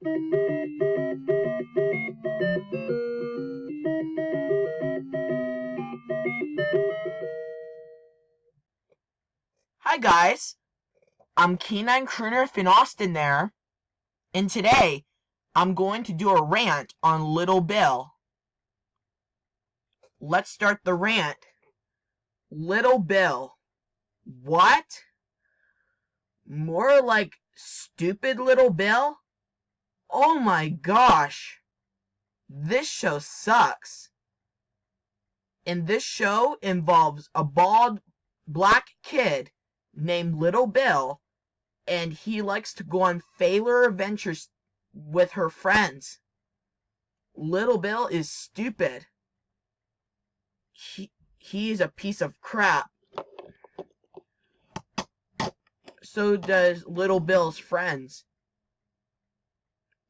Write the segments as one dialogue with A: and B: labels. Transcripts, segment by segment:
A: Hi guys, I'm K9 Crooner Finn Austin there, and today I'm going to do a rant on Little Bill. Let's start the rant. Little Bill. What? More like stupid Little Bill? Oh my gosh. This show sucks. And this show involves a bald black kid named Little Bill, and he likes to go on failure adventures with her friends. Little Bill is stupid. He is a piece of crap. So does Little Bill's friends.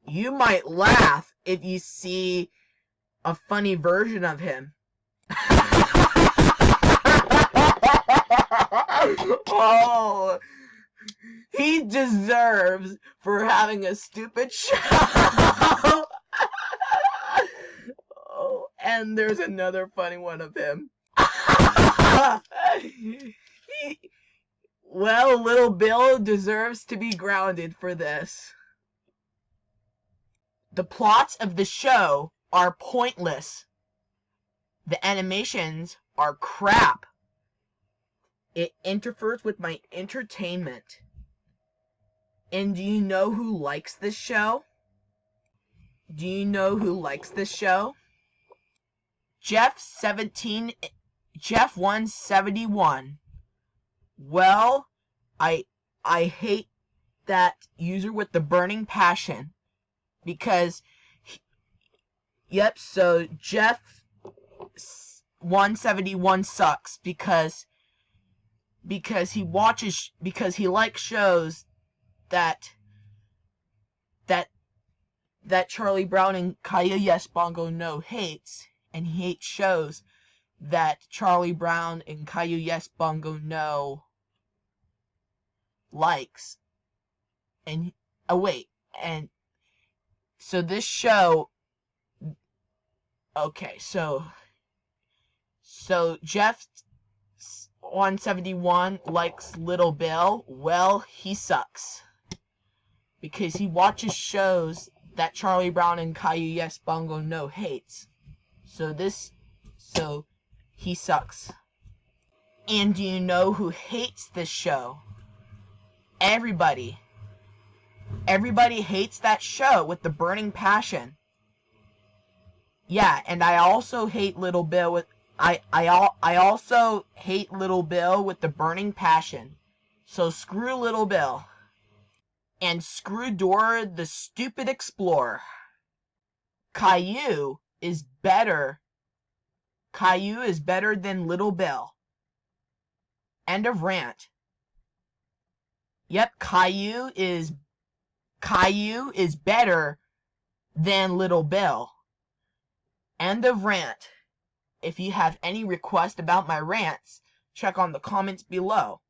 A: You might laugh if you see a funny version of him. Oh, he deserves for having a stupid show. Oh, and there's another funny one of him. Well, Little Bill deserves to be grounded for this. The plots of the show are pointless. The animations are crap. It interferes with my entertainment. And do you know who likes this show? Do you know who likes this show? Jeff171. Well, I hate that user with the burning passion because so Jeff171 sucks because he likes shows that Charlie Brown and Kaya Yes Bongo No hates, and he hates shows that Charlie Brown and Kaya Yes Bongo No likes. And and so this show, okay, so Jeff171 likes Little Bill. Well, he sucks because he watches shows that Charlie Brown and Kaya Yes Bongo No hates. So he sucks. And do you know who hates this show? Everybody. Everybody hates that show with the burning passion. Yeah, and I also hate Little Bill with I also hate Little Bill with the burning passion. So screw Little Bill. And screw Dora the Stupid Explorer. Caillou is better. Caillou is better than Little Bill. End of rant. Yep, Caillou is better than Little Bill. End of rant. If you have any request about my rants, check on the comments below.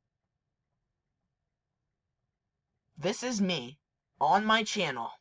A: This is me on my channel.